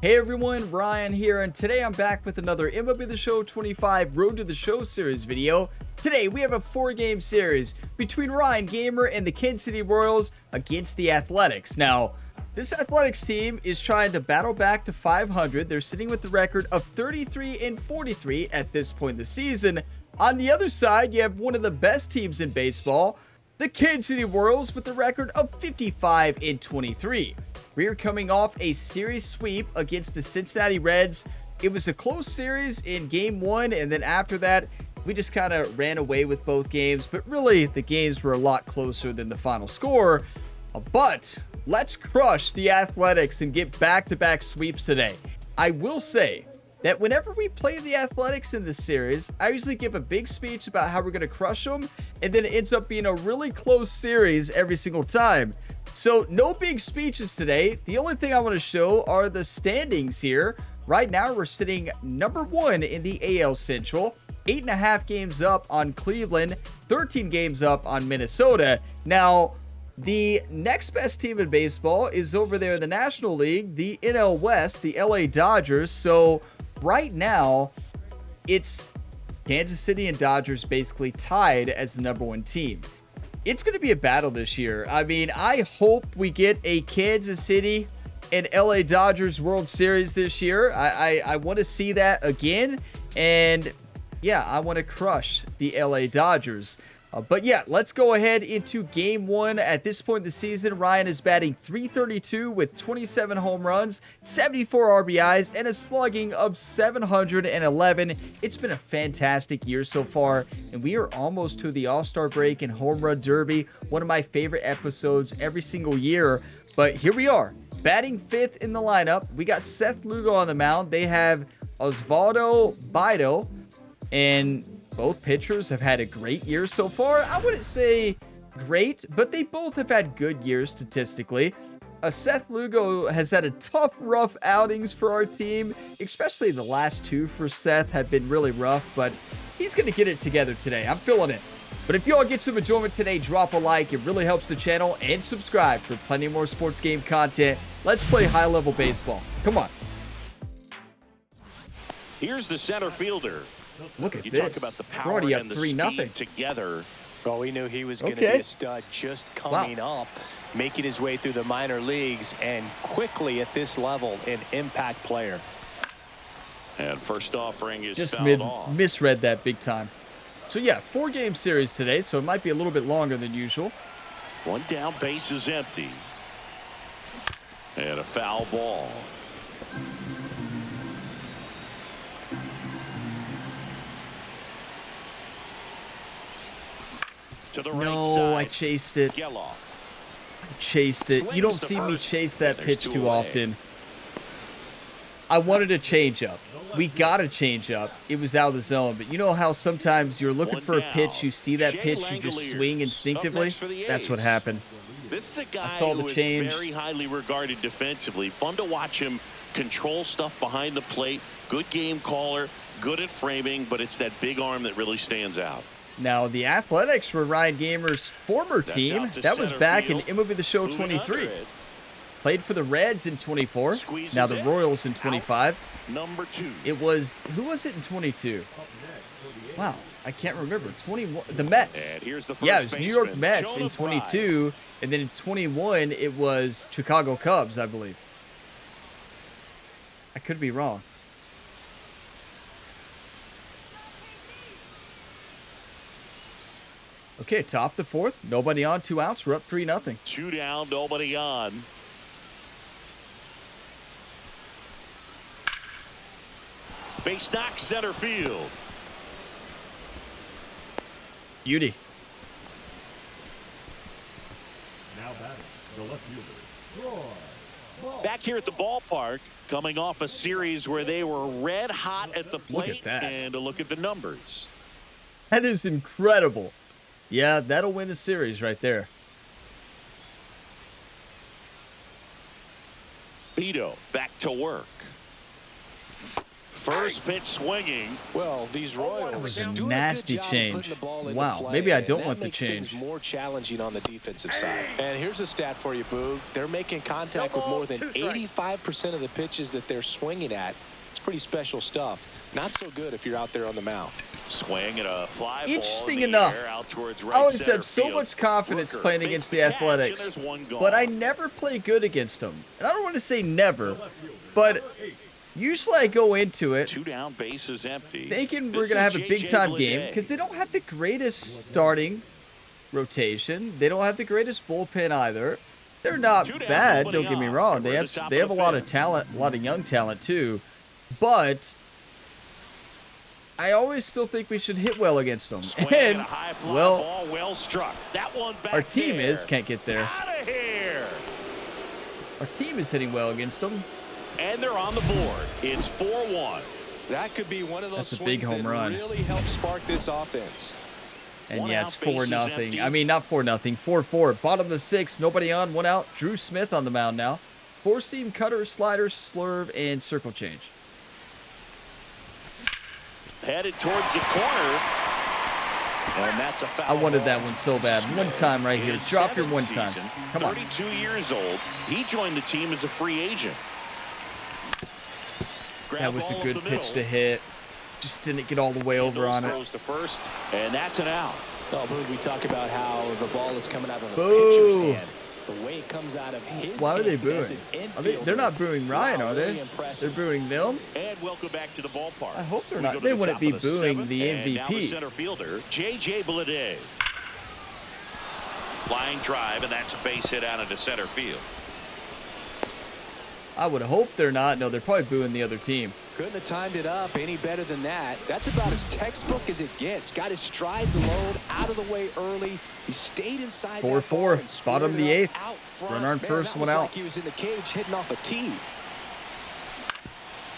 Hey everyone, Ryan here, and today I'm back with another MLB The Show 25 Road to the Show series video. Today we have a 4-game series between Ryan Gamer and the Kansas City Royals against the Athletics. Now, this Athletics team is trying to battle back to 500. They're sitting with the record of 33-43 at this point in the season. On the other side, you have one of the best teams in baseball, the Kansas City Royals, with a record of 55-23. We are coming off a series sweep against the Cincinnati Reds. It was a close series in game 1, and then after that, we just kind of ran away with both games. But really, the games were a lot closer than the final score. But let's crush the Athletics and get back-to-back sweeps today. I will say that whenever we play the Athletics in this series, I usually give a big speech about how we're going to crush them, and then it ends up being a really close series every single time. So no big speeches today. The only thing I want to show are the standings here. Right now we're sitting number 1 in the AL Central, 8.5 games up on Cleveland, 13 games up on Minnesota. Now, the next best team in baseball is over there in the National League, the NL West, the LA Dodgers. So right now, it's Kansas City and Dodgers basically tied as the number 1 team. It's going to be a battle this year. I mean, I hope we get a Kansas City and LA Dodgers World Series this year. I want to see that again. And yeah, I want to crush the LA Dodgers. But yeah, let's go ahead into game 1. At this point in the season, Ryan is batting .332 with 27 home runs, 74 RBIs, and a slugging of 711. It's been a fantastic year so far, and we are almost to the All-Star break and Home Run Derby, one of my favorite episodes every single year. But here we are, batting 5th in the lineup. We got Seth Lugo on the mound. They have Osvaldo Bido, and both pitchers have had a great year so far. I wouldn't say great, but they both have had good years statistically. Seth Lugo has had a tough, rough outings for our team, especially the last 2 for Seth have been really rough, but he's going to get it together today. I'm feeling it. But if you all get some enjoyment today, drop a like. It really helps the channel, and subscribe for plenty more sports game content. Let's play high-level baseball. Come on. Here's the center fielder. Look at you this. Talk about the power We're already up and the 3-0 together. Well, we knew he was going to be a stud just coming up, making his way through the minor leagues, and quickly at this level, an impact player. And first offering is just off. Misread that big time. So yeah, 4-game series today, so it might be a little bit longer than usual. One down, base is empty. And a foul ball. To the right side. I chased it. Geloff. I chased it. You don't see me chase that pitch too often. I wanted a change-up. We got a change-up. It was out of the zone. But you know how sometimes you're looking for a pitch, you see that pitch, you just swing instinctively? That's what happened. This is a guy I saw the who change. is very highly regarded defensively. Fun to watch him control stuff behind the plate. Good game caller. Good at framing. But it's that big arm that really stands out. Now, the Athletics were Ryan Gamer's former team. That was back in MLB The Show 23. Played for the Reds in 24. Now the Royals in 25. Number 2. It was, who was it in 22? Wow, I can't remember. 21, the Mets. Yeah, it was New York Mets in 22. And then in 21, it was Chicago Cubs, I believe. I could be wrong. Okay, top the 4th. Nobody on, 2 outs. We're up 3-0. 2 down, nobody on. Base knock, center field. Beauty. Now batting, the left fielder. Back here at the ballpark, coming off a series where they were red hot at the plate. Look at that. And a look at the numbers. That is incredible. Yeah, that'll win the series right there. Bido back to work. First pitch swinging. Well, these Royals. That was a do nasty good job change. putting the ball into Wow, play, maybe I and don't that want the makes change. things more challenging on the defensive side. And here's a stat for you, Boog. They're making contact with more than 85% of the pitches that they're swinging at. It's pretty special stuff. Not so good if you're out there on the mound. Swing at a fly Interesting ball in the enough, air out towards right I always center have so field. much confidence Rooker playing makes against the the catch, and Athletics, there's one gone. but I never play good against them. And I don't want to say never, but usually I go into it 2 down, bases empty. thinking This we're going to is have a JJ big-time game Bleday. because they don't have the greatest starting rotation. They don't have the greatest bullpen either. They're not 2 down, bad, nobody don't get me on. wrong. And They we're have at the top they of have a the lot of fifth. talent, a lot of young talent too. But I always still think we should hit well against them. Swing at And a high fly well, ball, well struck. That one back our team there. can't get there. Out of here. Our team is hitting well against them. And they're on the board. It's 4-1. That could be one of those That's a big swings home that run. really help spark this offense. And One yeah, out, it's bases 4-0. empty. I mean, not 4-0. 4-4. Bottom of the 6th. Nobody on. 1 out. Drew Smith on the mound now. 4-seam cutter, slider, slurve, and circle change. Headed towards the corner. And that's a foul. I wanted ball. that one so bad. One time right here. His Drop your 7th one season, times. Come on. 32 years old. He joined the team as a free agent. That was a good pitch to hit. Just didn't get all the way over on it. Throws to first, and that's an out. Oh, Boog, we talk about how the ball is coming out of the Boo. pitcher's hand. The way it comes out of his Why are they hand as booing? an They're not infielder. booing Ryan, Wow, are they? really impressive. They're booing them? And welcome back to the ballpark. I hope they're We not. go to They the wouldn't top be of the booing 7th, the and now the MVP. center fielder, JJ Bleday. Flying drive, and that's a base hit out into center field. I would hope they're not. No, they're probably booing the other team. Couldn't have timed it up any better than that. That's about as textbook as it gets. Got his stride load out of the way early. He stayed inside. 4-4, that ball bottom of the and 8th. out front. Runner on Man, first, that one was out. Like he was in the cage hitting off a tee.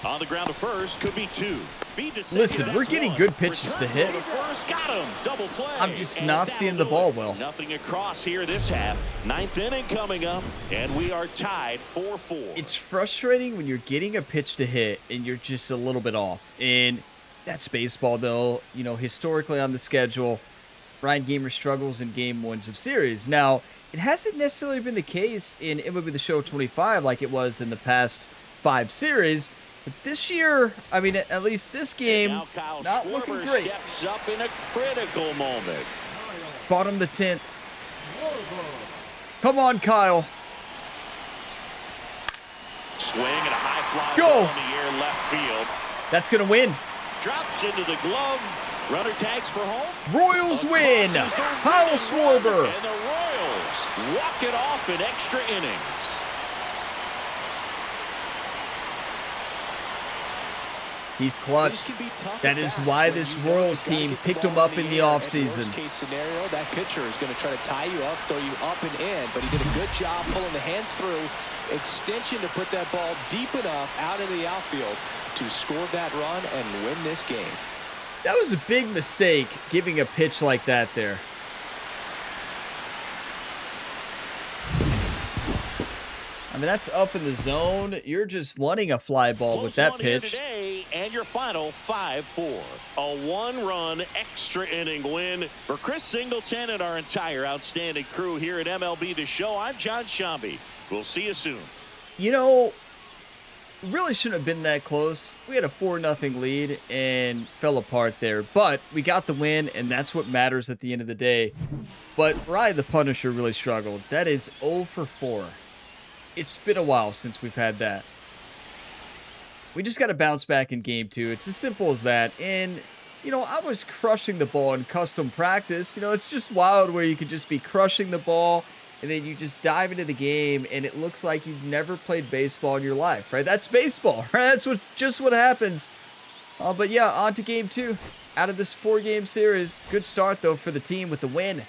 On the ground to first, could be 2. Feed to second, Listen, we're that's getting 1. good pitches to Return hit. throw to first, got him. Double play. I'm just And not that'll seeing the do ball it. well. Nothing across here this half. 9th inning coming up, and we are tied 4-4. It's frustrating when you're getting a pitch to hit and you're just a little bit off. And that's baseball, though. You know, historically on the schedule, Ryan Gamer struggles in game 1s of series. Now, it hasn't necessarily been the case in MLB The Show 25 like it was in the past 5 series. But this year, I mean, at least this game, Now Kyle not Schwarber looking great. steps up in a critical moment. Bottom of the 10th. Come on, Kyle. Swing and a high fly Go. ball in the air left field. That's going to win. Drops into the glove. Runner tags for home. Royals win. Kyle Schwarber. And the Royals walk it off in extra innings. He's clutch. That is why this Royals team picked him up in the offseason. Worst case scenario, that pitcher is going to try to tie you up, throw you up and in, but he did a good job pulling the hands through. Extension to put that ball deep enough out into the outfield to score that run and win this game. That was a big mistake, giving a pitch like that there. I mean, that's up in the zone. You're just wanting a fly ball with that pitch. Today, and your final 5-4. A 1-run extra inning win for Chris Singleton and our entire outstanding crew here at MLB The Show. I'm John Shambi. We'll see you soon. You know, really shouldn't have been that close. We had a 4-0 lead and fell apart there. But we got the win, and that's what matters at the end of the day. But Ryan the Punisher really struggled. That is 0 for 4. It's been a while since we've had that. We just got to bounce back in game 2. It's as simple as that. And, you know, I was crushing the ball in custom practice. You know, it's just wild where you could just be crushing the ball and then you just dive into the game and it looks like you've never played baseball in your life, right? That's baseball, right? That's just what happens. But yeah, on to game 2 out of this 4-game series. Good start, though, for the team with the win.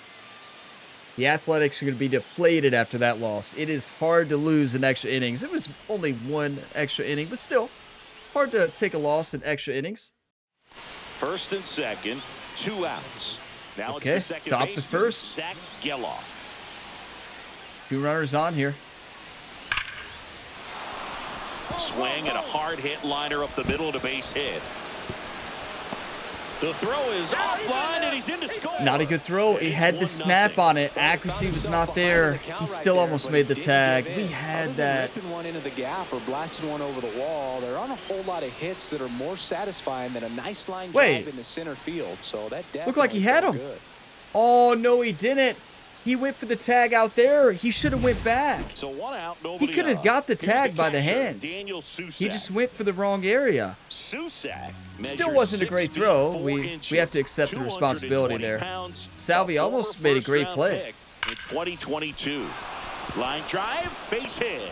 The Athletics are going to be deflated after that loss. It is hard to lose in extra innings. It was only 1 extra inning, but still hard to take a loss in extra innings. First and second, 2 outs. Now Okay, it's the second top the baseman, first. Zach Geloff. 2 runners on here. Swing and a hard hit liner up the middle to base hit. The throw is offline and he's in to score. Not a good throw. He had the snap on it. Accuracy was not there. He still almost made the tag. We had that. Ripping one into the gap or blasting one over the wall. There aren't a whole lot of hits that are more satisfying than a nice line drive in the center field. So that definitely looked like he had him. good. Oh, no, he didn't. He went for the tag out there. He should have went back. So 1 out, He could have got the tag by the catcher, hands. Daniel Susak. He just went for the wrong area. Susak Still wasn't a great throw. We have to accept the responsibility there. Salvi almost made a great play. In 2022. Line drive, base hit.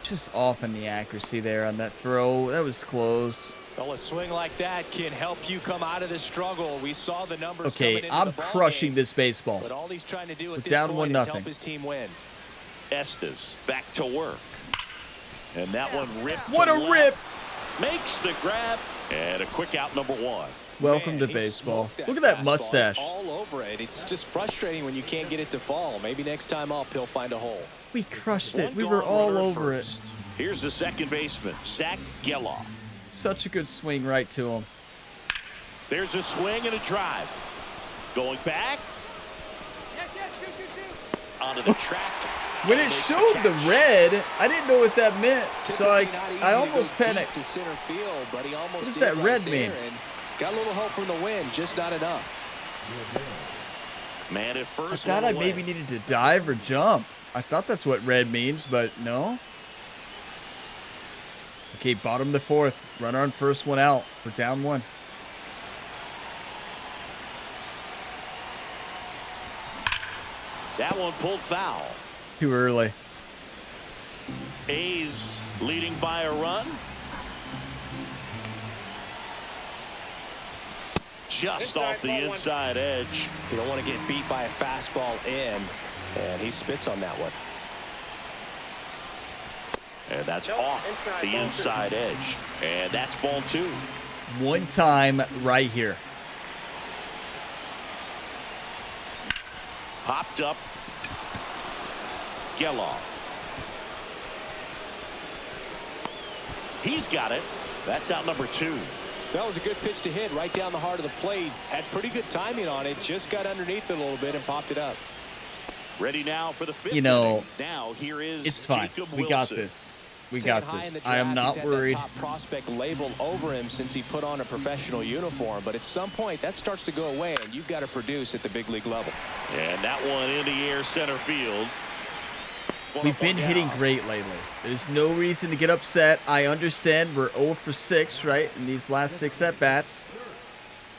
Just off on the accuracy there on that throw. That was close. Well, a swing like that can help you come out of the struggle. We saw the numbers. Okay, I'm crushing this baseball. But all he's trying to do at We're this down point is 1-0. help his team win. Estes back to work. And that one ripped. What a rip! Makes the grab and a quick out, number 1. Welcome to he baseball. smoked Look at that fastball. mustache. It's all over it. It's just frustrating when you can't get it to fall. Maybe next time up he'll find a hole. We crushed it. One We were gone all runner over it. first. Here's the second baseman, Zach Geloff. Such a good swing right to him. There's a swing and a drive. Going back. Onto the track. When it showed the red, I didn't know what that meant. So I almost panicked. To center field, but he almost What does did that right red there mean? and got a little help from the wind, just not enough. Man at I first. thought I one away. maybe needed to dive or jump. I thought that's what red means, but no. Okay, bottom of the 4th. Runner on first, 1 out. We're down 1. That one pulled foul. Too early. A's leading by a run. Just off the inside edge. You don't want to get beat by a fastball in, and he spits on that one. And that's off the inside edge. And that's ball 2. One time right here. Popped up. Geloff. He's got it. That's out number 2. That was a good pitch to hit right down the heart of the plate. Had pretty good timing on it. Just got underneath it a little bit and popped it up. Ready now for the 5th. You know, inning. Now here is it's fine. Jacob We got Wilson. this. We got High in this. the I am draft, not he's had that worried. top prospect label over him since he put on a professional uniform. But at some point, that starts to go away, and you've got to produce at the big league level. And that one in the air center field. We've been hitting great lately. There's no reason to get upset. I understand we're 0 for 6, right, in these last 6 at-bats.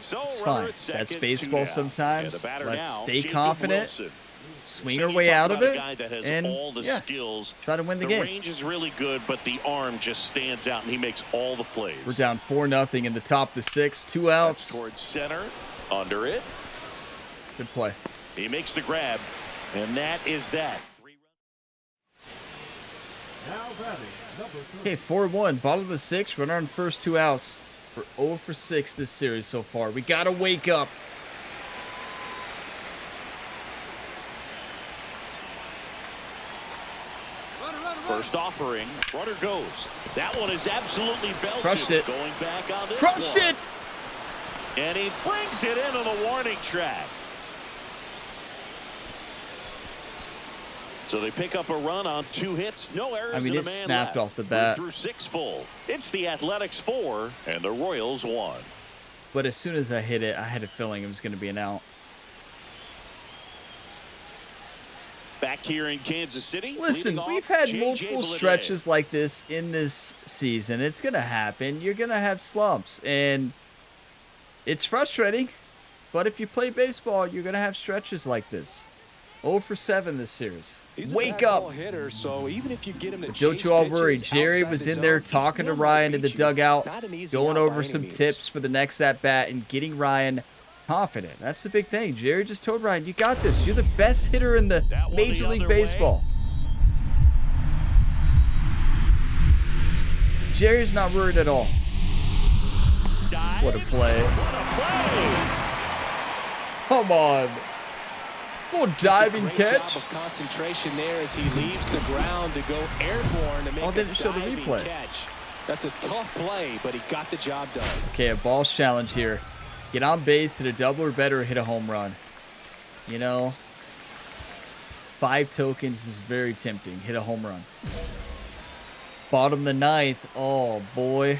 So It's runner fine. at second, That's 2 baseball down. sometimes. And the batter Let's now, stay Jacob confident. Wilson. Swing So our you way talk out of about a it. guy that has And all the yeah, skills. try to win the The game. range is really good, but the arm just stands out, and he makes all the plays. We're down 4-0 in the top of the 6th. 2 That's outs. towards center, under it. Good play. He makes the grab, and that is that. Now batting, number 3. Okay, 4-1. Bottom of the 6th. Runner on first, 2 outs. We're 0 for 6 this series so far. We got to wake up. First offering, runner goes. That one is absolutely belted. Crushed it. Going back on this Crushed one. it! And he brings it into the warning track. So they pick up a run on 2 hits, no errors. I mean, and a it man snapped left. off the bat. We're through 6 full. It's the Athletics 4 and the Royals 1. But as soon as I hit it, I had a feeling it was going to be an out. Back here in Kansas City. Listen, leading we've off, had J.J. multiple Bleday. stretches like this in this season. It's going to happen. You're going to have slumps. And it's frustrating. But if you play baseball, you're going to have stretches like this. 0 for 7 this series. He's Wake a bad up. ball hitter, so even if you get him to Don't chase you all pitches worry. Jerry outside was the in there zone, he talking to still might Ryan in the beat you. dugout, Not an easy going out by over any some means. tips for the next at-bat and getting Ryan confident. That's the big thing. Jerry just told Ryan, you got this. You're the best hitter in the That one Major the League other way. Baseball. Jerry's not worried at all. Dives. What a play. What a play. Come on. Little diving Great catch. job of concentration there as he leaves the ground to go airborne to make Oh, they a didn't show the diving replay. catch. That's a tough play, but he got the job done. Okay, a ball's challenge here. Get on base, hit a double or better, hit a home run. You know, 5 tokens is very tempting. Hit a home run. Bottom of the 9th. Oh, boy.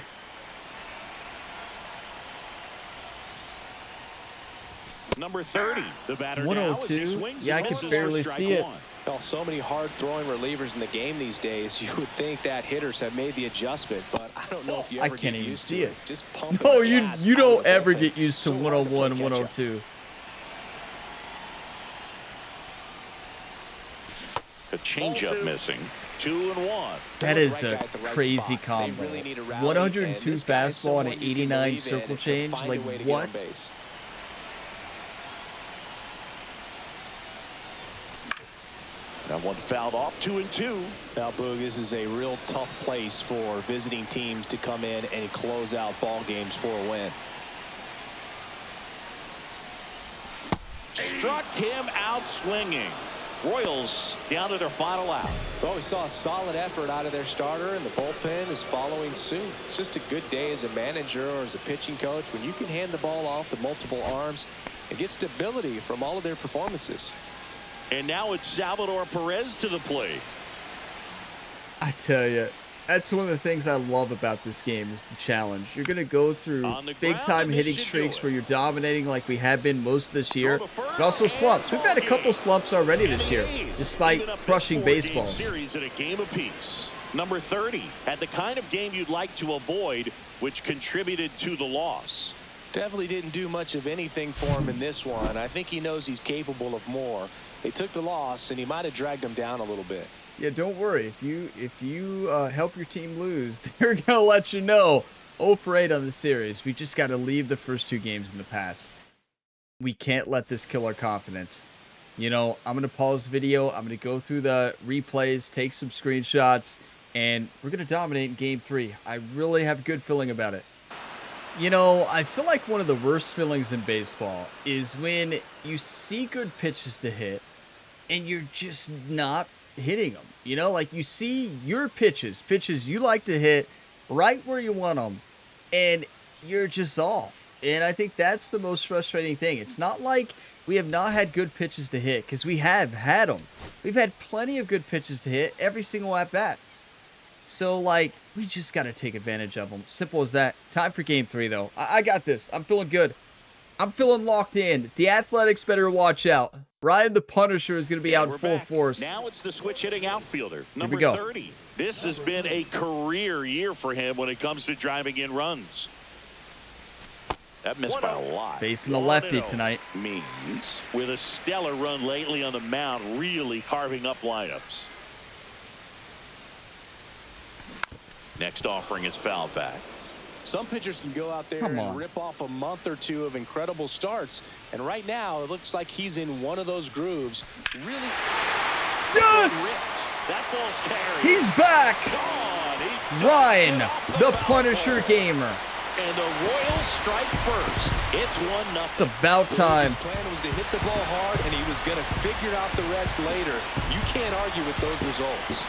Number 30, the batter now as he 102. swings Yeah, I and can misses barely for strike see it. 1. Well, so many hard-throwing relievers in the game these days. You would think that hitters have made the adjustment, but I don't know if you I ever can't get even used see to it. Just pumping No, the you gas you out of don't the ever bullpen. get used to So hard to 101, play catch-up. 102. A changeup missing. 2-1. That is a Right guy at the right crazy spot. combo. They really need a rally, 102 and this guy is fastball and someone an you can 89 believe in circle to change. find a Like, way to get on what? base. That one fouled off. 2-2. Now, Boog, this is a real tough place for visiting teams to come in and close out ball games for a win. Struck him out swinging. Royals down to their final out. Well, we saw a solid effort out of their starter, and the bullpen is following suit. It's just a good day as a manager or as a pitching coach when you can hand the ball off to multiple arms and get stability from all of their performances. And now it's Salvador Perez to the plate. I tell you, that's one of the things I love about this game is the challenge. You're going to go through On the big ground, time and hitting this should streaks do it. where you're dominating like we have been most of this year, Throw to first but also and slumps. We've had a couple slumps already And this the year, A's despite moving up this crushing 4-game baseballs. series at a game apiece. Number 30 had the kind of game you'd like to avoid, which contributed to the loss. Definitely didn't do much of anything for him in this one. I think he knows he's capable of more. They took the loss, and he might have dragged him down a little bit. Yeah, don't worry. If you help your team lose, they're going to let you know. 0 for 8 on the series. We just got to leave the first 2 games in the past. We can't let this kill our confidence. You know, I'm going to pause the video. I'm going to go through the replays, take some screenshots, and we're going to dominate in Game 3. I really have a good feeling about it. You know, I feel like one of the worst feelings in baseball is when you see good pitches to hit and you're just not hitting them. You know, like you see your pitches you like to hit right where you want them, and you're just off. And I think that's the most frustrating thing. It's not like we have not had good pitches to hit, because we have had them. We've had plenty of good pitches to hit every single at-bat. So, like, we just got to take advantage of them. Simple as that. Time for Game 3, though. I got this. I'm feeling good. I'm feeling locked in. The Athletics better watch out. Ryan the Punisher is going to be out We're full back. force. Now it's the switch hitting outfielder, we number go. 30. This has been a career year for him when it comes to driving in runs. That missed by a lot. Facing a lefty tonight. Means with a stellar run lately on the mound, really carving up lineups. Next offering is foul back. Some pitchers can go out there Come and on. rip off a month or 2 of incredible starts. And right now, it looks like he's in one of those grooves. Really Yes! That ball's carried. He's back. Gone. He Ryan, dumps it off the foul Punisher pole. Gamer. And the Royals strike first. It's 1-0. It's about time. His plan was to hit the ball hard, and he was going to figure out the rest later. You can't argue with those results.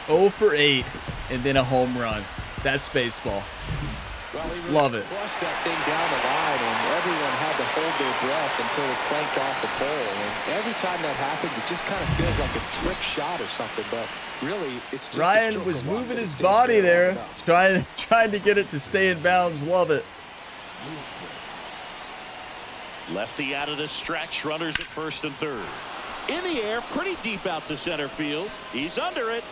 0 for 8, and then a home run. That's baseball. Well, he really Love it. Flushed that thing down the line, and everyone had to hold their breath until it clanked off the pole. And every time that happens, it just kind of feels like a trick shot or something. But really, it's just a Ryan stroke was of luck moving that it his stays body there, long enough. trying to get it to stay in bounds. Love it. Lefty out of the stretch. Runners at first and third. In the air, pretty deep out to center field. He's under it.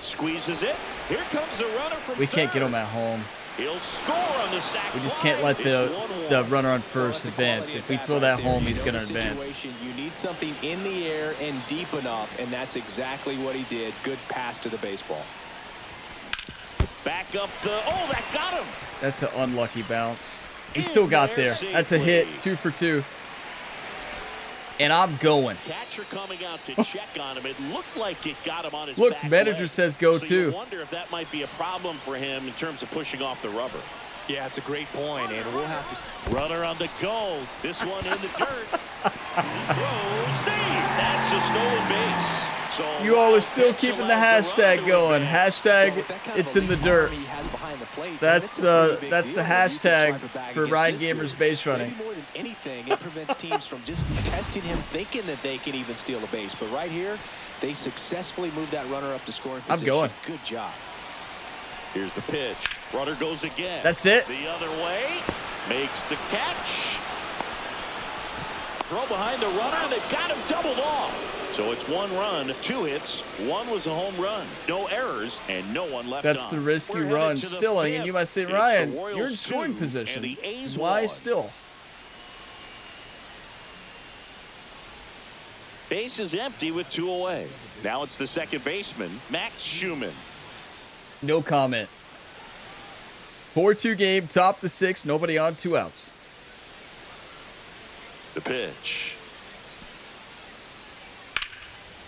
Squeezes it. Here comes the runner from We can't get third. him at home. He'll score on the sac We just fly. can't let It's the 1-1. runner on Well, first that's a advance. quality If we at-bat throw right that there. home, You he's know going to the advance. situation, you need something in the air and deep enough, and that's exactly what he did. Good pass to the baseball. Back up the. Oh, that got him. That's an unlucky bounce. We In still got there there. That's a hit. safely. 2 for 2. And I'm going. Catcher coming out to check on him. It looked like it got him on his Look, back manager leg. says go so too. You wonder if that might be a problem for him in terms of pushing off the rubber. Yeah, it's a great point, and we'll have to... Runner on the go. This one in the dirt. Throw, save. That's a stolen base. So You all are still keeping the hashtag going. Hashtag it's in the dirt. That's the hashtag for Ryan Gamer's base running. Maybe more than anything, it prevents teams from just testing him, thinking that they can even steal a base. But right here, they successfully moved that runner up to scoring position. I'm going. Good job. Here's the pitch. Runner goes again. That's it. The other way. Makes the catch. Throw behind the runner. They've got him doubled off. So it's 1 run, 2 hits. 1 was a home run. No errors and no one left That's on. the risky run. Stilling, and you might say, Ryan, you're in scoring position. Why still? Base is empty with 2 away. Now it's the second baseman, Max Schumann. No comment. 4-2 game, top the 6, nobody on, 2 outs. The pitch.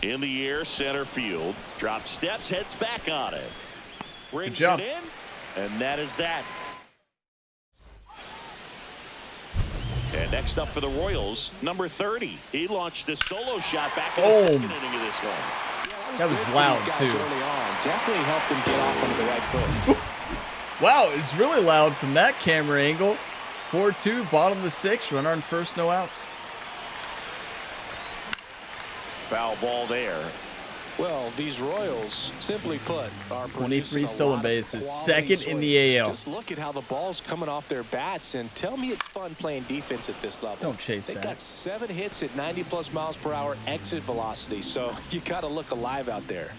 In the air, center field. Drop steps, heads back on it. Brings it in, and that is that. And next up for the Royals, number 30. He launched a solo shot back in the second inning of this one. That was loud, too. Definitely helped them get off on the right foot. Wow, it's really loud from that camera angle. 4-2, bottom of the 6th, runner on first, no outs. Foul ball there. Well, these Royals, simply put, are 23 stolen bases, second in the AL. Just look at how the ball's coming off their bats, and tell me it's fun playing defense at this level. Don't chase that. They got 7 hits at 90+ miles per hour exit velocity, so you got to look alive out there.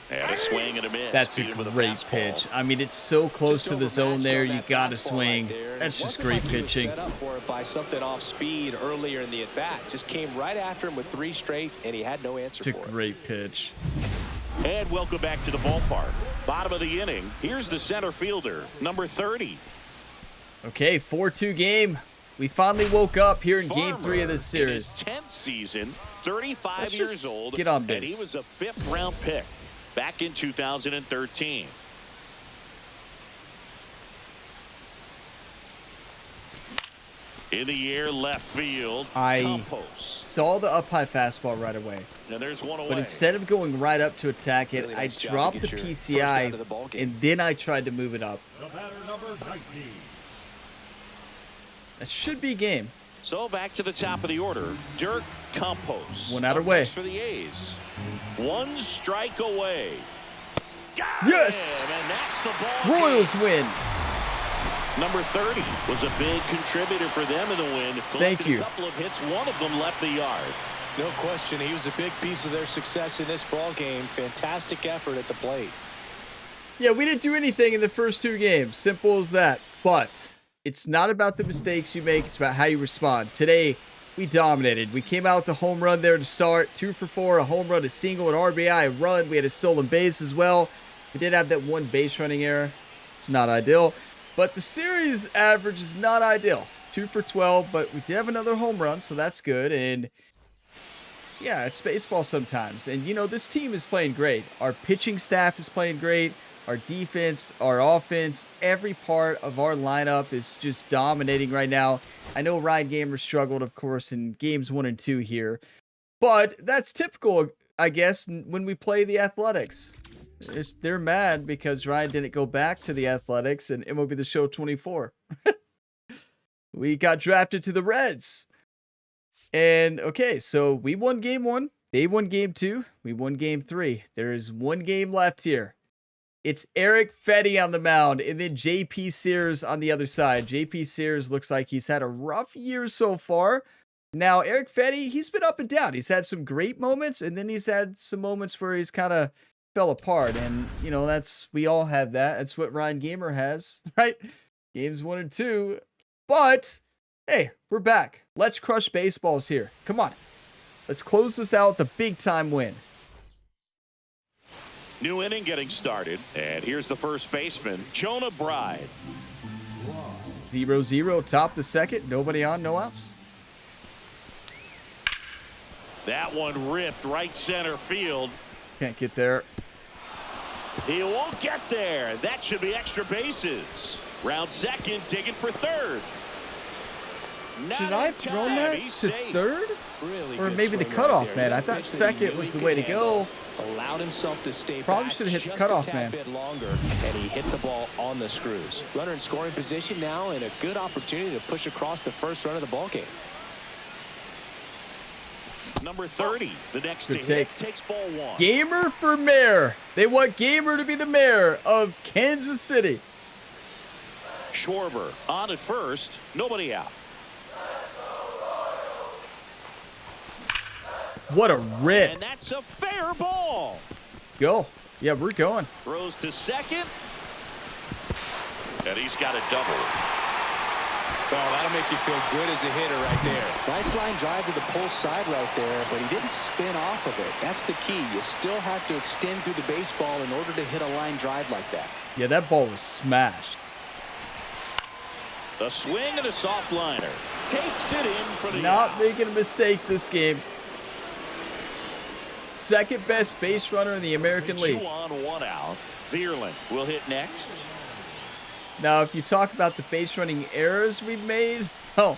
And a swing and a miss. That's a great pitch. I mean, it's so close to the zone there. You got to swing. That's just great pitching. Set up for it by something off speed earlier in the at bat. Just came right after him with 3 straight, and he had no answer for it. It's a great pitch. And welcome back to the ballpark. Bottom of the inning. Here's the center fielder, number 30. Okay, 4-2 game. We finally woke up here in Game 3 of this series. In his 10th season, 35 years old, get on base. and he was a 5th-round pick back in 2013. In the air, left field. I saw the up-high fastball right away. And there's one away. But instead of going right up to attack it, I dropped the PCI, and then I tried to move it up. That should be game. So back to the top of the order, Dirk Campos. 1 out away. For the A's. 1 strike away. Yes! And that's the ball Royals game. win. Number 30 was a big contributor for them in the win. Thank you. A couple of hits, one of them left the yard. No question, he was a big piece of their success in this ball game. Fantastic effort at the plate. Yeah, we didn't do anything in the first 2 games. Simple as that. But it's not about the mistakes you make. It's about how you respond. Today, we dominated. We came out with a home run there to start. 2 for 4, a home run, a single, an RBI, a run. We had a stolen base as well. We did have that 1 base running error. It's not ideal. But the series average is not ideal. 2 for 12, but we did have another home run, so that's good. And yeah, it's baseball sometimes. And, you know, this team is playing great. Our pitching staff is playing great. Our defense, our offense, every part of our lineup is just dominating right now. I know Ryan Gamer struggled, of course, in games 1 and 2 here. But that's typical, I guess, when we play the Athletics. They're mad because Ryan didn't go back to the Athletics in MLB The Show 24. We got drafted to the Reds. And, okay, so we won Game 1. They won Game 2. We won Game 3. There is 1 game left here. It's Eric Fetty on the mound, and then J.P. Sears on the other side. J.P. Sears looks like he's had a rough year so far. Now, Eric Fetty, he's been up and down. He's had some great moments, and then he's had some moments where he's kind of fell apart. And, you know, we all have that. That's what Ryan Gamer has, right? Games 1 and 2. But, hey, we're back. Let's crush baseballs here. Come on. Let's close this out with a big-time win. New inning getting started, and here's the first baseman, Jonah Bride. 0-0, top the second, nobody on, no outs. That one ripped right center field. Can't get there. He won't get there. That should be extra bases. Round second, digging for third. Should I have thrown that to third? Really Or good maybe the swing cutoff, right man. there. I thought Hit that second he was the really way to could go. handle. Allowed himself to stay Probably back should have hit the just cutoff, a tad man. bit longer, and he hit the ball on the screws. Runner in scoring position now, and a good opportunity to push across the first run of the ball game. Number 30, the next Good to hit, take. takes ball one. Gamer for mayor. They want Gamer to be the mayor of Kansas City. Schwarber on at first, nobody out. What a rip. And that's a fair ball. Go. Yeah, we're going. Throws to second. And he's got a double. Oh, that'll make you feel good as a hitter right there. Nice line drive to the pull side right there, but he didn't spin off of it. That's the key. You still have to extend through the baseball in order to hit a line drive like that. Yeah, that ball was smashed. A swing and a soft liner. Takes it in for the Not out. making a mistake this game. Second best base runner in the American League. 2 on, 1 out. Vierling will hit next. Now, if you talk about the base running errors we've made, oh,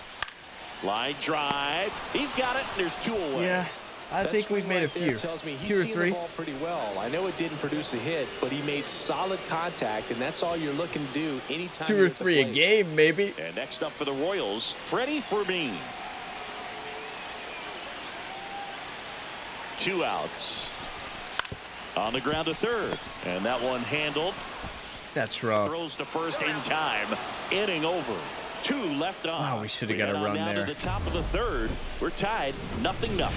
Line drive. He's got it. There's 2 away. yeah, I That think we've swing made a right there few. tells me he's 2 or seen 3. the ball pretty well. I know it didn't produce a hit, but he made solid contact, and that's all you're looking to do anytime 2 you're or at the 3 a plate. game, maybe. And next up for the Royals, Freddie Fermin. 2 outs. On the ground to third. And that one handled. That's rough. Throws to first in time. Inning over. 2 left on. Wow, we should have got head a on run down there. to the top of the third. We're tied. 0-0.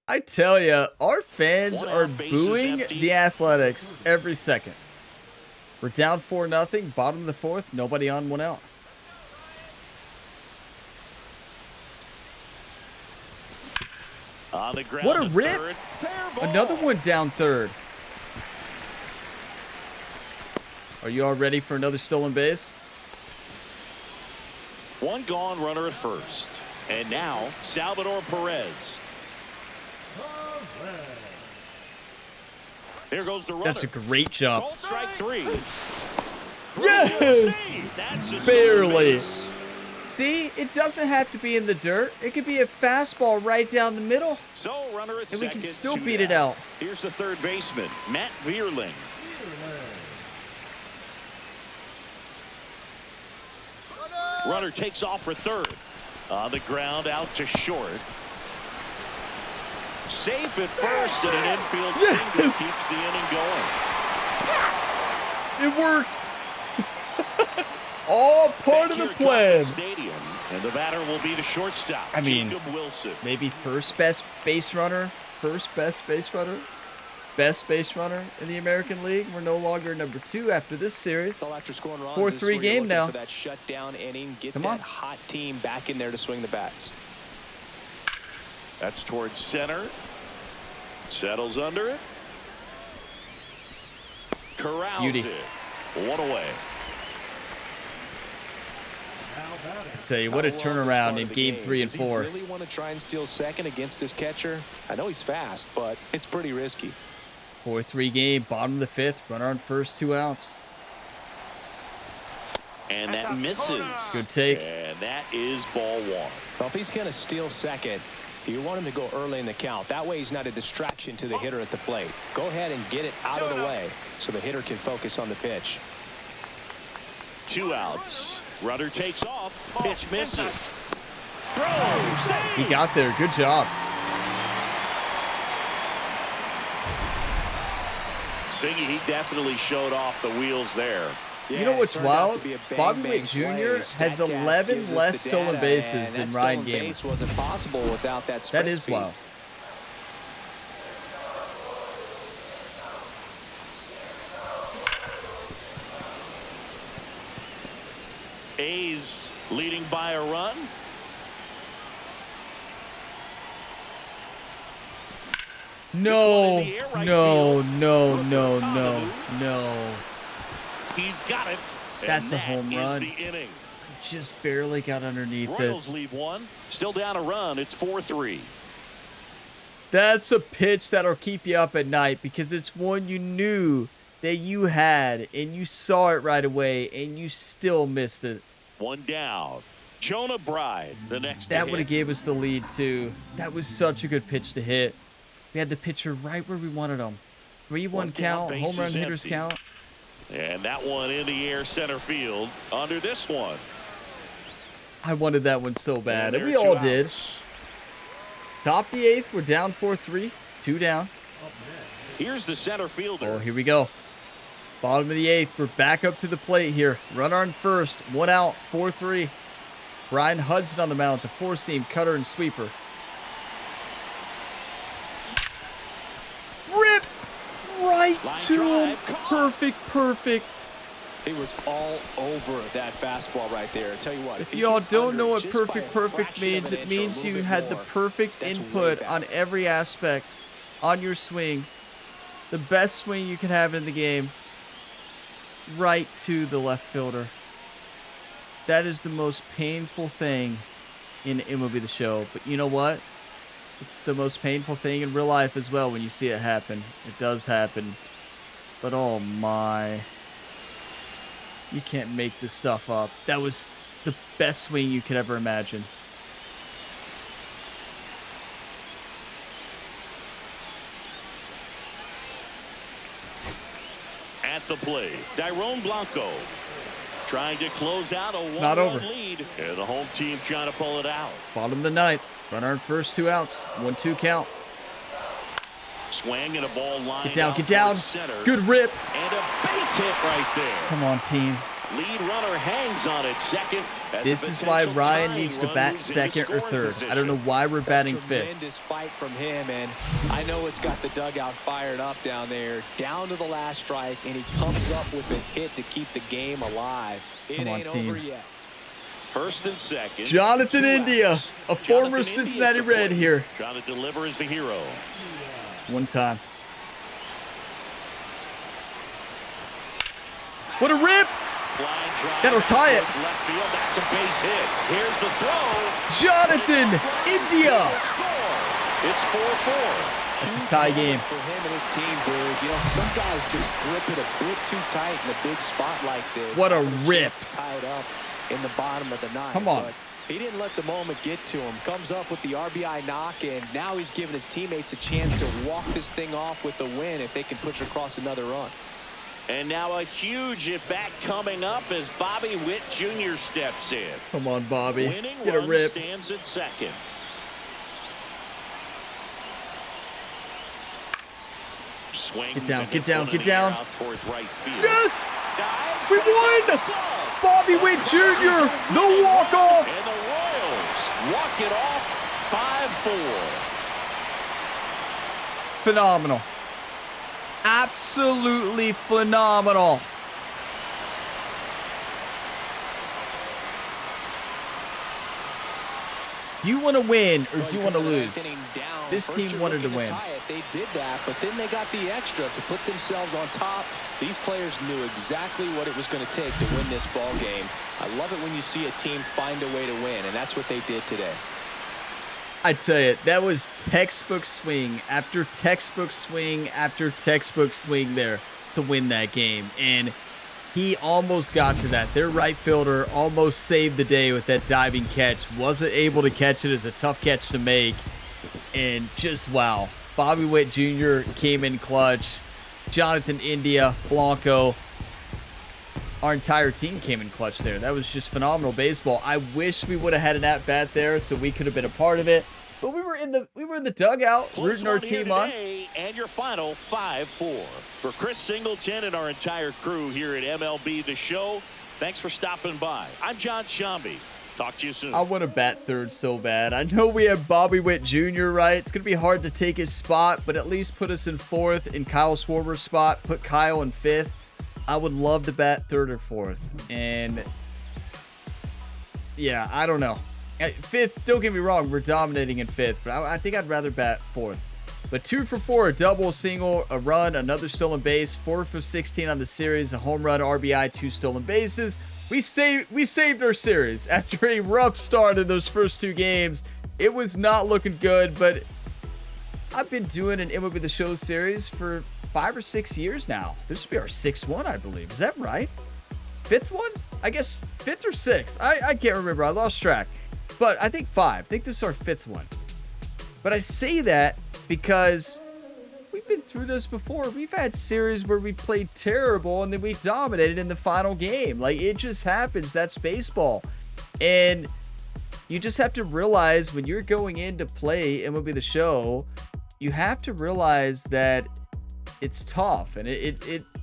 I tell you, our fans 1 are out, bases booing empty. the Athletics every second. We're down 4-0, bottom of the 4th, nobody on, 1 out. On the ground What a to rip. third. Fair ball. Another one down third. Are you all ready for another stolen base? 1 gone, runner at first. And now, Salvador Perez. Here goes the runner. That's a great jump. Called strike 3. Yes! Save. That's a Barely. stolen base. See, it doesn't have to be in the dirt. It could be a fastball right down the middle, So runner at and we second. can still 2 beat it down. out. Here's the third baseman, Matt Vierling. Runner takes off for third. On the ground, out to short. Safe at first, and an infield single Yes! keeps the inning going. It worked. All part of the Back here at plan. Kauffman Stadium, and the batter will be the shortstop, I mean, Jacob Wilson. Maybe first best base runner best base runner in the American League. We're no longer number 2 after this series. So after scoring runs, 4-3 this is where you're game looking now. For that shutdown inning, get Come that on. hot team back in there to swing the bats. That's towards center. Settles under it. Corrals Beauty. it. 1 away. Tell you what a Not long this turnaround part in of the game game. 3 and Does 4. he really want to try and steal second against this catcher? I know he's fast, but it's pretty risky. 4-3 game, bottom of the 5th, runner on first, 2 outs. And that misses. Good take. And that is ball 1. Well, if he's going to steal second, you want him to go early in the count. That way he's not a distraction to the hitter at the plate. Go ahead and get it out of the way so the hitter can focus on the pitch. 2 outs. Runner takes off. Pitch misses. Throw. Save. He got there. Good job. Siggy, he definitely showed off the wheels there. You know what's it turned out wild? to be a Bobby bang-bang Witt Jr. play. has StatCast 11 gives us less the stolen data, bases and than that Ryan stolen Gamer. base wasn't possible without that sprint That is speed. wild. A's leading by a run. No, in the air, right no, field. no, Hooker no, on the no, move. no. He's got it. And That's a that home is run. the inning. Just barely got underneath Royals it. lead 1. Still down a run. It's 4-3. That's a pitch that'll keep you up at night because it's one you knew that you had, and you saw it right away, and you still missed it. One down. Jonah Bride, the next. That would have gave us the lead, too. That was such a good pitch to hit. We had the pitcher right where we wanted him. 3-1 count, home run hitters count. And that one in the air center field under this one. I wanted that one so bad, and we all did. Top the 8th, we're down 4-3, 2 down. Here's the center fielder. Oh, here we go. Bottom of the 8th, we're back up to the plate here. Runner on first, 1 out, 4-3. Brian Hudson on the mound, the four-seam cutter and sweeper. Rip right to him. Perfect. He was all over that fastball right there. I tell you what, if y'all don't know what perfect means, it means you had the perfect input on every aspect on your swing. The best swing you can have in the game. Right to the left fielder. That is the most painful thing in MLB The Show. But you know what? It's the most painful thing in real life as well when you see it happen. It does happen. But oh my. You can't make this stuff up. That was the best swing you could ever imagine. At the plate, Dairon Blanco trying to close out a 1-1 lead. And the home team trying to pull it out. Bottom of the 9th. Runner on first, 2 outs. 1-2 count. Swing and a ball line. Get down. Good rip. And a base hit right there. Come on, team. Lead runner hangs on it second. This is why Ryan needs to bat second or third. I don't know why we're batting fifth. Tremendous fight from him, and I know it's got the dugout fired up down there. Down to the last strike, and he comes up with a hit to keep the game alive. It ain't over yet. First and second. Jonathan India, a former Cincinnati Red here. Trying to deliver as the hero. One time. What a rip! That'll tie it. Left field, that's a base hit. Here's the throw. Jonathan India. It's 4-4. That's a tie game. For him and his team, dude. You know, some guys just grip it a bit too tight in a big spot like this. What a rip. Tied up in the bottom of the 9th. Come on. But he didn't let the moment get to him. Comes up with the RBI knock, and now he's giving his teammates a chance to walk this thing off with the win if they can push across another run. And now a huge at-bat coming up as Bobby Witt Jr. steps in. Come on, Bobby. Winning Get a rip. Stands at second. Swings get down. Towards right field. Yes! We won! Bobby Witt Jr. The walk-off. And the Royals walk it off 5-4. Phenomenal. Absolutely phenomenal. Do you want to win or do you want to lose? This team wanted to win. They did that, but then they got the extra to put themselves on top. These players knew exactly what it was going to take to win this ball game. I love it when you see a team find a way to win, and that's what they did today. I tell you, that was textbook swing after textbook swing after textbook swing there to win that game. And he almost got to that. Their right fielder almost saved the day with that diving catch. Wasn't able to catch it. As a tough catch to make. And just, wow. Bobby Witt Jr. came in clutch. Jonathan India, Blanco. Our entire team came in clutch there. That was just phenomenal baseball. I wish we would have had an at-bat there so we could have been a part of it. But we were in the dugout rooting our team on. And your final 5-4. For Chris Singleton and our entire crew here at MLB The Show, thanks for stopping by. I'm John Shambi. Talk to you soon. I want to bat third so bad. I know we have Bobby Witt Jr., right? It's going to be hard to take his spot, but at least put us in fourth in Kyle Schwarber's spot. Put Kyle in fifth. I would love to bat third or fourth. And yeah, I don't know. At fifth, don't get me wrong, we're dominating in fifth, but I think I'd rather bat fourth. But 2 for 4, a double, single, a run, another stolen base, 4 for 16 on the series, a home run, RBI, 2 stolen bases. We saved our series after a rough start in those first 2 games. It was not looking good, but I've been doing an MLB The Show series for 5 or 6 years now. This should be our 6th one, I believe. Is that right? 5th one? I guess 5th or 6th. I can't remember. I lost track. But I think 5. I think this is our 5th one. But I say that because we've been through this before. We've had series where we played terrible and then we dominated in the final game. Like, it just happens. That's baseball. And you just have to realize when you're going in to play MLB The Show, you have to realize that it's tough. And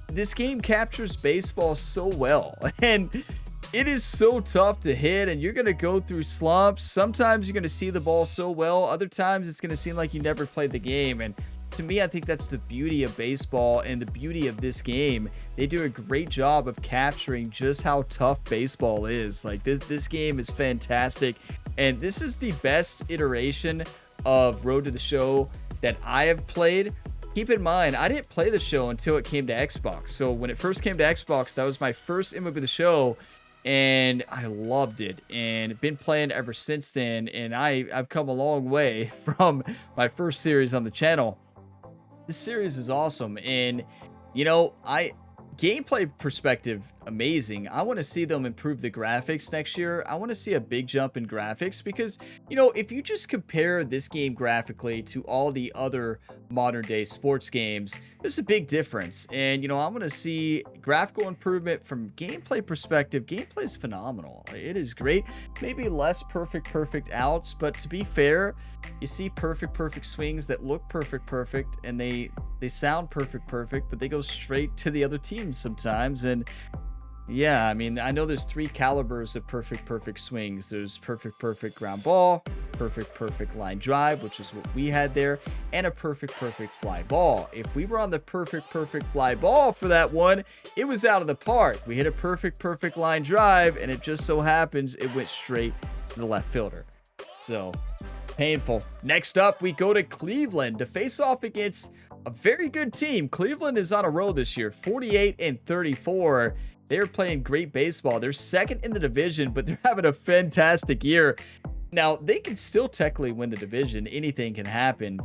this game captures baseball so well. And it is so tough to hit, and you're going to go through slumps. Sometimes you're going to see the ball so well. Other times it's going to seem like you never played the game. And to me, I think that's the beauty of baseball and the beauty of this game. They do a great job of capturing just how tough baseball is. Like, this game is fantastic. And this is the best iteration of Road to the Show that I have played. Keep in mind, I didn't play the show until it came to Xbox. So when it first came to Xbox, that was my first MLB The Show. And I loved it and been playing ever since then. And I've come a long way from my first series on the channel. This series is awesome. And, you know, gameplay perspective, amazing. I want to see them improve the graphics next year. I want to see a big jump in graphics because, you know, if you just compare this game graphically to all the other modern day sports games, there's a big difference. And, you know, I want to see graphical improvement from gameplay perspective. Gameplay is phenomenal. It is great. Maybe less perfect outs, but to be fair, you see perfect swings that look perfect, and they sound perfect, but they go straight to the other team sometimes. And yeah, I mean, I know there's 3 calibers of perfect swings. There's perfect ground ball, perfect line drive, which is what we had there, and a perfect fly ball. If we were on the perfect fly ball for that one, it was out of the park. We hit a perfect line drive, and it just so happens it went straight to the left fielder. So painful. Next up, we go to Cleveland to face off against a very good team. Cleveland is on a roll this year, 48-34. They're playing great baseball. They're second in the division, but they're having a fantastic year. Now, they can still technically win the division. Anything can happen.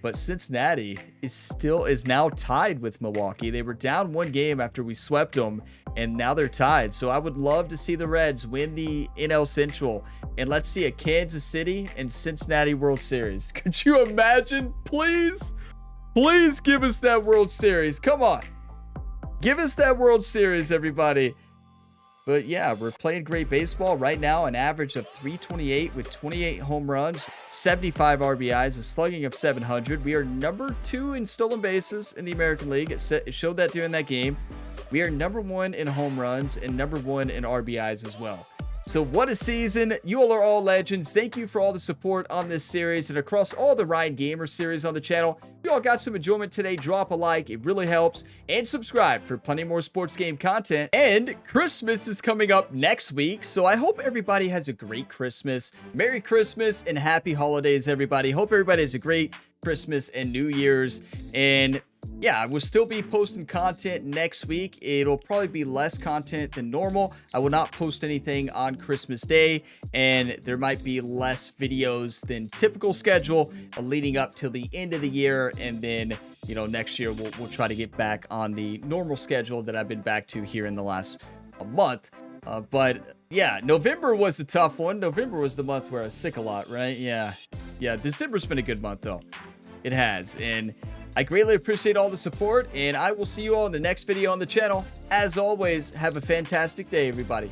But Cincinnati is now tied with Milwaukee. They were down 1 game after we swept them, and now they're tied. So I would love to see the Reds win the NL Central, and let's see a Kansas City and Cincinnati World Series. Could you imagine? Please give us that World Series. Come on. Give us that World Series, everybody. But yeah, we're playing great baseball right now. An average of 328 with 28 home runs, 75 RBIs, a slugging of 700. We are number 2 in stolen bases in the American League. It showed that during that game. We are number 1 in home runs and number 1 in RBIs as well. So what a season. You all are all legends. Thank you for all the support on this series and across all the Ryan Gamer series on the channel. If you all got some enjoyment today, drop a like. It really helps. And subscribe for plenty more sports game content. And Christmas is coming up next week, so I hope everybody has a great Christmas. Merry Christmas and happy holidays, everybody. Hope everybody has a great Christmas and New Year's. And yeah, I will still be posting content next week. It'll probably be less content than normal. I will not post anything on Christmas Day, and there might be less videos than typical schedule leading up till the end of the year. And then, you know, next year we'll try to get back on the normal schedule that I've been back to here in the last month. But yeah, November was a tough one. November was the month where I was sick a lot, right? Yeah. December's been a good month though. It has. And I greatly appreciate all the support, and I will see you all in the next video on the channel. As always, have a fantastic day, everybody.